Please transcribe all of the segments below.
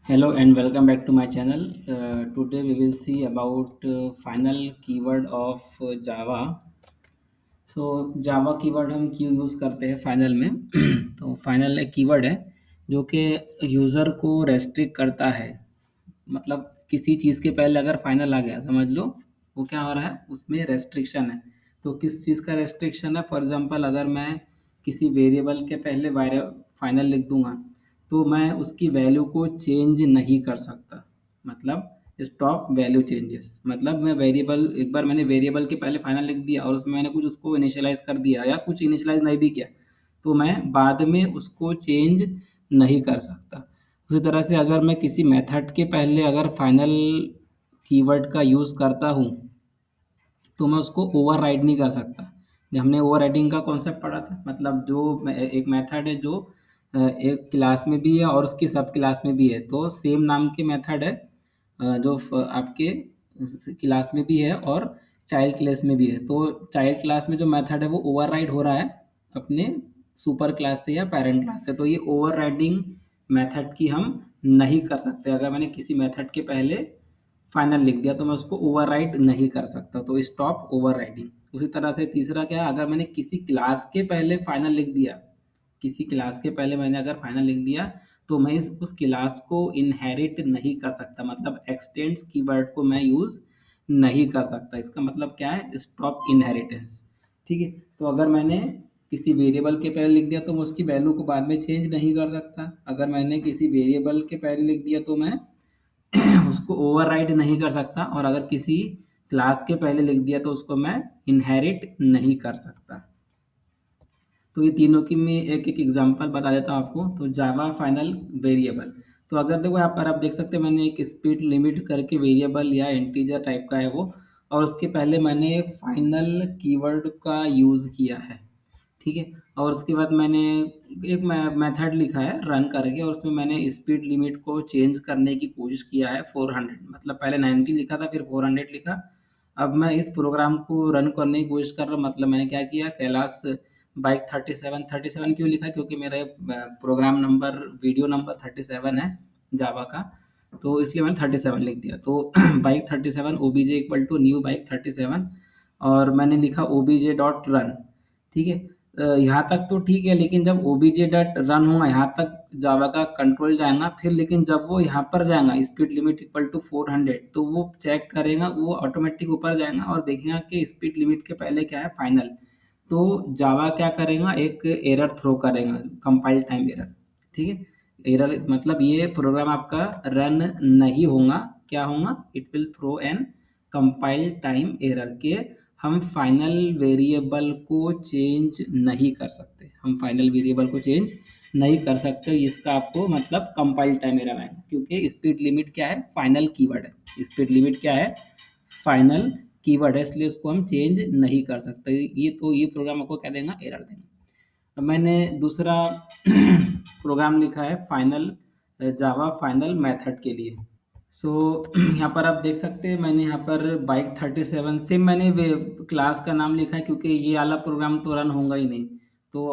Hello and welcome back to my channel. Today we will see about final keyword of Java. So Java keyword हम क्यों use करते हैं final में तो final एक keyword है जो कि यूज़र को रेस्ट्रिक्ट करता है। मतलब किसी चीज़ के पहले अगर फाइनल आ गया समझ लो वो क्या हो रहा है उसमें रेस्ट्रिक्शन है। तो किस चीज़ का रेस्ट्रिक्शन है? फॉर एग्जांपल अगर मैं किसी वेरिएबल के पहले फाइनल लिख दूंगा तो मैं उसकी वैल्यू को चेंज नहीं कर सकता। मतलब स्टॉप वैल्यू चेंजेस मतलब मैं वेरिएबल एक बार मैंने वेरिएबल के पहले फाइनल लिख दिया और उसमें मैंने कुछ उसको इनिशियलाइज कर दिया या कुछ इनिशियलाइज नहीं भी किया तो मैं बाद में उसको चेंज नहीं कर सकता। उसी तरह से अगर मैं किसी मेथड के पहले अगर फाइनल कीवर्ड का यूज़ करता हूँ तो मैं उसको ओवरराइड नहीं कर सकता। जब हमने ओवरराइडिंग का कॉन्सेप्ट पढ़ा था मतलब जो एक मेथड है जो एक क्लास में भी है और उसकी सब क्लास में भी है। तो सेम नाम के मेथड है जो आपके क्लास में भी है और चाइल्ड क्लास में भी है। तो चाइल्ड क्लास में जो मेथड है वो ओवरराइड हो रहा है अपने सुपर क्लास से या पेरेंट क्लास से। तो ये ओवरराइडिंग मेथड की हम नहीं कर सकते। अगर मैंने किसी मेथड के पहले फाइनल लिख दिया तो मैं उसको ओवरराइड नहीं कर सकता। तो स्टॉप ओवरराइडिंग। उसी तरह से तीसरा क्या है? अगर मैंने किसी क्लास के पहले फाइनल लिख दिया किसी क्लास के पहले मैंने अगर फाइनल लिख दिया तो मैं इस उस क्लास को इनहेरिट नहीं कर सकता। मतलब एक्सटेंड्स कीवर्ड को मैं यूज नहीं कर सकता। इसका मतलब क्या है? Stop inheritance. ठीक है। तो अगर मैंने किसी वेरिएबल के पहले लिख दिया तो मैं उसकी वैल्यू को बाद में चेंज नहीं कर सकता। अगर मैंने किसी वेरिएबल के पहले लिख दिया तो मैं उसको ओवरराइड नहीं कर सकता। और अगर किसी क्लास के पहले लिख दिया तो उसको मैं इनहेरिट नहीं कर सकता। तो ये तीनों की मैं एक एक एग्जांपल बता देता हूँ आपको। तो जावा फाइनल वेरिएबल। तो अगर देखो यहाँ पर आप देख सकते हैं मैंने एक स्पीड लिमिट करके वेरिएबल या इंटीजर टाइप का है वो और उसके पहले मैंने फाइनल कीवर्ड का यूज़ किया है। ठीक है। और उसके बाद मैंने एक मेथड लिखा है रन करके और उसमें मैंने स्पीड लिमिट को चेंज करने की कोशिश किया है 400। मतलब पहले 90 लिखा था फिर 400 लिखा। अब मैं इस प्रोग्राम को रन करने की कोशिश कर रहा हूँ। मतलब मैंने क्या किया कैलाश बाइक 37 क्यों लिखा? क्योंकि मेरा प्रोग्राम नंबर वीडियो नंबर 37 है जावा का। तो इसलिए मैंने 37 लिख दिया। तो bike 37 OBJ equal to new bike 37 और मैंने लिखा ओबीजे डॉट रन। ठीक है। यहाँ तक तो ठीक है लेकिन जब ओबीजे डॉट रन होगा यहाँ तक जावा का कंट्रोल जाएगा। फिर लेकिन जब वो यहाँ पर जाएगा स्पीड लिमिट इक्वल टू 400 तो वो चेक करेगा वो ऑटोमेटिक ऊपर जाएगा और देखेगा कि स्पीड लिमिट के पहले क्या है फाइनल। तो जावा क्या करेगा एक एरर थ्रो करेगा कंपाइल टाइम एरर। ठीक है। एरर मतलब ये प्रोग्राम आपका रन नहीं होगा। क्या होगा? It will throw an compile time error के हम फाइनल वेरिएबल को चेंज नहीं कर सकते। हम फाइनल वेरिएबल को चेंज नहीं कर सकते। इसका आपको मतलब कंपाइल टाइम एरर आएगा क्योंकि स्पीड लिमिट क्या है? फाइनल कीवर्ड है। स्पीड लिमिट क्या है? फाइनल कीवर्ड है इसलिए उसको हम चेंज नहीं कर सकते। ये प्रोग्राम आपको क्या देगा? एरर देगा। अब मैंने दूसरा प्रोग्राम लिखा है फाइनल जावा फाइनल मेथड के लिए। सो यहाँ पर आप देख सकते हैं मैंने यहाँ पर बाइक 37 सेम मैंने क्लास का नाम लिखा है क्योंकि ये वाला प्रोग्राम तो रन होगा ही नहीं। तो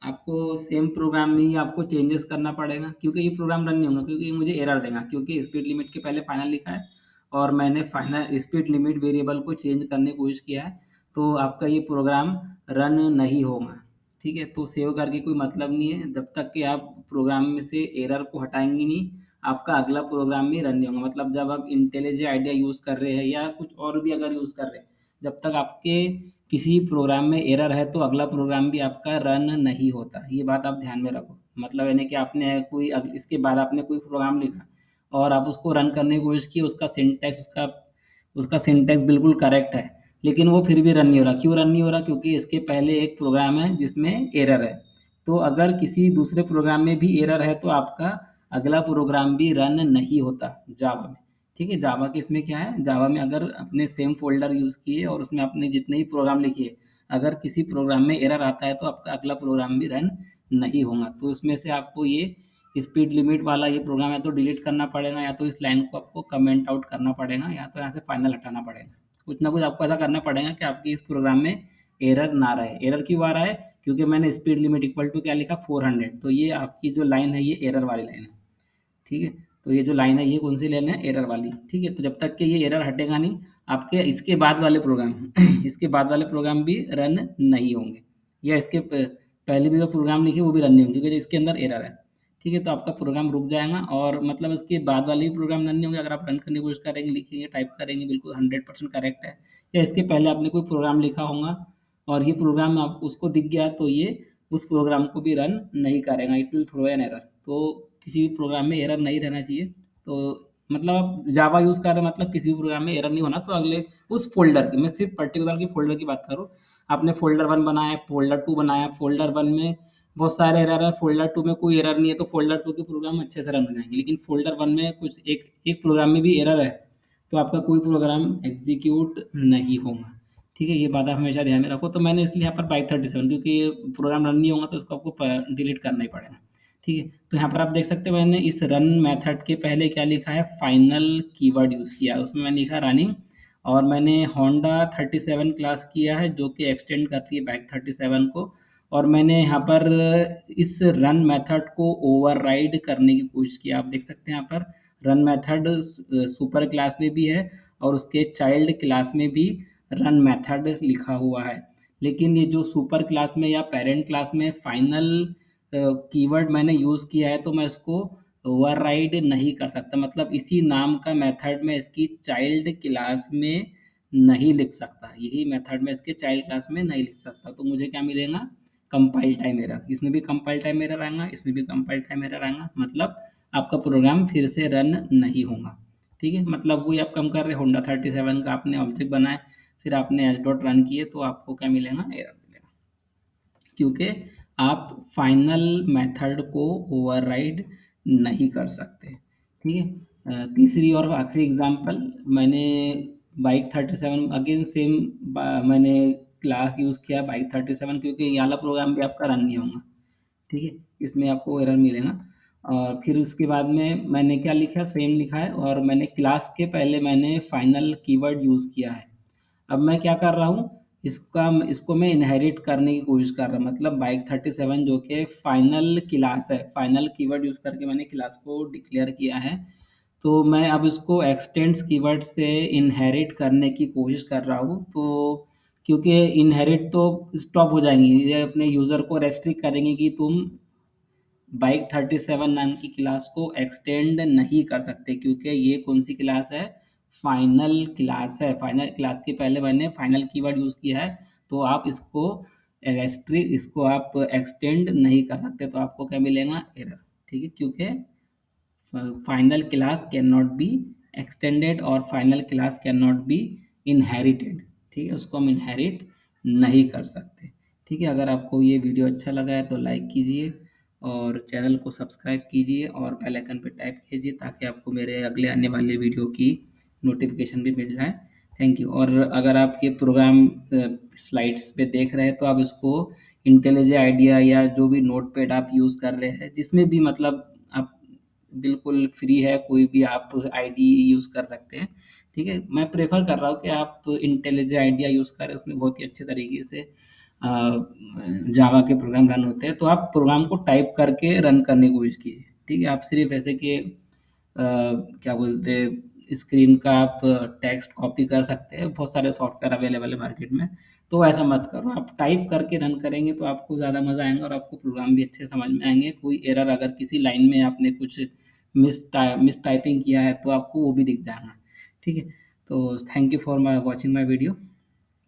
आपको सेम प्रोग्राम में ही आपको चेंजेस करना पड़ेगा क्योंकि ये प्रोग्राम रन नहीं होगा क्योंकि ये मुझे एरर देगा क्योंकि स्पीड लिमिट के पहले फाइनल लिखा है और मैंने फाइनल स्पीड लिमिट वेरिएबल को चेंज करने की कोशिश किया है। तो आपका ये प्रोग्राम रन नहीं होगा। ठीक है। तो सेव करके कोई मतलब नहीं है जब तक कि आप प्रोग्राम में से एरर को हटाएंगे नहीं आपका अगला प्रोग्राम भी रन नहीं होगा। मतलब जब आप इंटेलिजेंट आइडिया यूज़ कर रहे हैं या कुछ और भी अगर यूज़ कर रहे हैं जब तक आपके किसी प्रोग्राम में एरर है तो अगला प्रोग्राम भी आपका रन नहीं होता। ये बात आप ध्यान में रखो। मतलब यानी कि आपने इसके बाद आपने कोई प्रोग्राम लिखा और आप उसको रन करने की कोशिश की उसका उसका सिंटैक्स बिल्कुल करेक्ट है लेकिन वो फिर भी रन नहीं हो रहा। क्यों रन नहीं हो रहा? क्योंकि इसके पहले एक प्रोग्राम है जिसमें एरर है। तो अगर किसी दूसरे प्रोग्राम में भी एरर है तो आपका अगला प्रोग्राम भी रन नहीं होता जावा में। ठीक है। जावा के इसमें क्या है? जावा में अगर अपने सेम फोल्डर यूज़ किए और उसमें आपने जितने ही प्रोग्राम लिखे अगर किसी प्रोग्राम में एरर आता है तो आपका अगला प्रोग्राम भी रन नहीं होगा। तो इसमें से आपको ये स्पीड लिमिट वाला ये प्रोग्राम या तो डिलीट करना पड़ेगा या तो इस लाइन को आपको कमेंट आउट करना पड़ेगा या तो यहाँ से फाइनल हटाना पड़ेगा। कुछ ना कुछ आपको ऐसा करना पड़ेगा कि आपके इस प्रोग्राम में एरर ना रहे। एरर क्यों आ रहा है? क्योंकि मैंने स्पीड लिमिट इक्वल टू क्या लिखा? 400। तो ये आपकी जो लाइन है ये एरर वाली लाइन है। ठीक है। तो ये जो लाइन है ये कौन सी लाइन है, एरर वाली, ठीक है। तो जब तक कि ये एरर हटेगा नहीं, आपके इसके बाद वाले प्रोग्राम इसके बाद वाले प्रोग्राम भी रन नहीं होंगे, या इसके पहले भी जो प्रोग्राम लिखे वो भी रन नहीं होंगे, क्योंकि इसके अंदर एरर है, ठीक है। तो आपका प्रोग्राम रुक जाएगा, और मतलब इसके बाद वाले भी प्रोग्राम रन नहीं होंगे। अगर आप रन करने की कोशिश करेंगे, लिखेंगे, टाइप करेंगे, बिल्कुल 100% करेक्ट है, या इसके पहले आपने कोई प्रोग्राम लिखा होगा और ये प्रोग्राम आप उसको दिख गया, तो ये उस प्रोग्राम को भी रन नहीं करेगा, it will throw an error. तो किसी भी प्रोग्राम में एरर नहीं रहना चाहिए। तो मतलब आप जावा यूज़ कर रहे हैं, मतलब किसी भी प्रोग्राम में एरर नहीं होना। तो अगले उस फ़ोल्डर की, मैं सिर्फ पर्टिकुलर की फ़ोल्डर की बात करूँ, आपने फ़ोल्डर 1 बनाया, फ़ोल्डर 2 बनाया, फ़ोल्डर 1 में बहुत सारे एरर है, फ़ोल्डर 2 में कोई एरर नहीं है, तो फ़ोल्डर 2 के प्रोग्राम अच्छे से रन हो जाएँगे। लेकिन फ़ोल्डर 1 में कुछ एक एक प्रोग्राम में भी एरर है, तो आपका कोई प्रोग्राम एग्ज़ीक्यूट नहीं होगा, ठीक है। ये बात आप हमेशा ध्यान में रखो। तो मैंने इसलिए यहाँ पर बाइक 37, क्योंकि ये प्रोग्राम रन नहीं होगा तो उसको आपको डिलीट करना ही पड़ेगा, ठीक है। तो यहाँ पर आप देख सकते हैं मैंने इस रन मेथड के पहले क्या लिखा है, फाइनल कीवर्ड यूज़ किया है, उसमें मैंने लिखा रनिंग, और मैंने होंडा 37 क्लास किया है जो कि एक्सटेंड करती है बाइक 37 को। और मैंने यहाँ पर इस रन मेथड को ओवरराइड करने की कोशिश की। आप देख सकते हैं यहाँ पर रन मेथड सुपर क्लास में भी है, और उसके चाइल्ड क्लास में भी रन मेथड लिखा हुआ है। लेकिन ये जो सुपर क्लास में या पेरेंट क्लास में फाइनल कीवर्ड मैंने यूज़ किया है, तो मैं इसको ओवरराइड नहीं कर सकता। मतलब इसी नाम का मेथड में इसकी चाइल्ड क्लास में नहीं लिख सकता, यही मेथड में इसके चाइल्ड क्लास में नहीं लिख सकता। तो मुझे क्या मिलेगा, कंपाइल टाइम एरर। इसमें भी कंपाइल टाइम एरर आएगा, इसमें भी कंपाइल टाइम एरर आएगा, मतलब आपका प्रोग्राम फिर से रन नहीं होगा, ठीक है। मतलब वही आप कम कर रहे, होंडा 37 का आपने ऑब्जेक्ट बनाए, फिर आपने एच डॉट रन किए, तो आपको क्या मिलेगा, एरर मिलेगा, क्योंकि आप फाइनल मेथड को ओवरराइड नहीं कर सकते, ठीक है। तीसरी और आखिरी एग्जांपल, मैंने बाइक 37 अगेन सेम मैंने क्लास यूज़ किया बाइक 37, क्योंकि ये वाला प्रोग्राम भी आपका रन नहीं होगा, ठीक है। इसमें आपको एरर मिलेगा। और फिर उसके बाद में मैंने क्या लिखा, सेम लिखा है, और मैंने क्लास के पहले मैंने फाइनल कीवर्ड यूज़ किया है। अब मैं क्या कर रहा हूँ, इसको मैं इनहेरिट करने की कोशिश कर रहा हूँ। मतलब बाइक 37 जो कि फाइनल क्लास है, फाइनल कीवर्ड यूज़ करके मैंने क्लास को डिक्लेयर किया है। तो मैं अब इसको एक्सटेंड्स कीवर्ड से इनहेरिट करने की कोशिश कर रहा हूँ। तो क्योंकि इनहेरिट तो स्टॉप हो जाएंगी, ये अपने यूज़र को रेस्ट्रिक्ट करेंगे कि तुम बाइक 37 नाम की क्लास को एक्सटेंड नहीं कर सकते, क्योंकि ये कौन सी क्लास है, फाइनल क्लास है। फाइनल क्लास के पहले मैंने फाइनल कीवर्ड यूज़ किया है, तो आप इसको रेस्ट्रिक्ट, इसको आप एक्सटेंड नहीं कर सकते, तो आपको क्या मिलेगा, एरर, ठीक है। क्योंकि final class can not be extended और final class can not be inherited, ठीक है, उसको हम इनहेरिट नहीं कर सकते, ठीक है। अगर आपको ये वीडियो अच्छा लगा है तो लाइक कीजिए, और चैनल को सब्सक्राइब कीजिए, और बेल आइकन पर टाइप कीजिए, ताकि आपको मेरे अगले आने वाले वीडियो की नोटिफिकेशन भी मिल जाए। Thank you. और अगर आप ये प्रोग्राम स्लाइड्स पे देख रहे हैं, तो आप इसको इंटेलिजे आइडिया या जो भी नोटपैड आप यूज़ कर रहे हैं, जिसमें भी मतलब आप बिल्कुल फ्री है, कोई भी आप आईडी यूज़ कर सकते हैं, ठीक है। मैं प्रेफर कर रहा हूँ कि आप इंटेलिजे आइडिया यूज़ करें, उसमें बहुत ही अच्छे तरीके से जावा के प्रोग्राम रन होते हैं। तो आप प्रोग्राम को टाइप करके रन करने की कोशिश कीजिए, ठीक है। आप सिर्फ ऐसे कि क्या बोलते हैं, स्क्रीन का आप टेक्स्ट कॉपी कर सकते हैं, बहुत सारे सॉफ्टवेयर अवेलेबल है मार्केट में। तो ऐसा मत करो, आप टाइप करके रन करेंगे तो आपको ज़्यादा मज़ा आएगा, और आपको प्रोग्राम भी अच्छे समझ में आएंगे। कोई एरर अगर किसी लाइन में आपने कुछ मिस टाइपिंग किया है, तो आपको वो भी दिख जाएगा, ठीक है। तो thank you for watching my video.